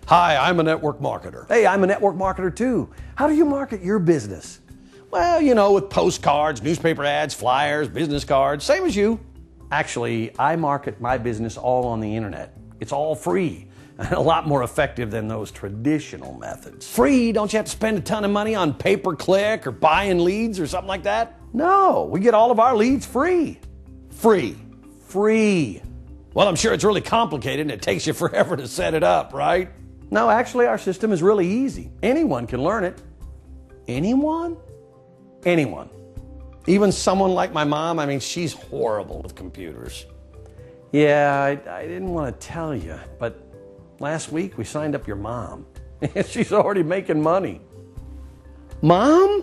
Hi, I'm a network marketer. Hey, I'm a network marketer too. How do you market your business? Well, you know, with postcards, newspaper ads, flyers, business cards, same as you. Actually, I market my business all on the internet. It's all free and a lot more effective than those traditional methods. Free? Don't you have to spend a ton of money on pay-per-click or buying leads or something like that? No, we get all of our leads free. Free. Free. Well, I'm sure it's really complicated and it takes you forever to set it up, right? No, actually, our system is really easy. Anyone can learn it. Anyone? Anyone. Even someone like my mom? I mean, she's horrible with computers. Yeah, I didn't want to tell you, but last week we signed up your mom. She's already making money. Mom?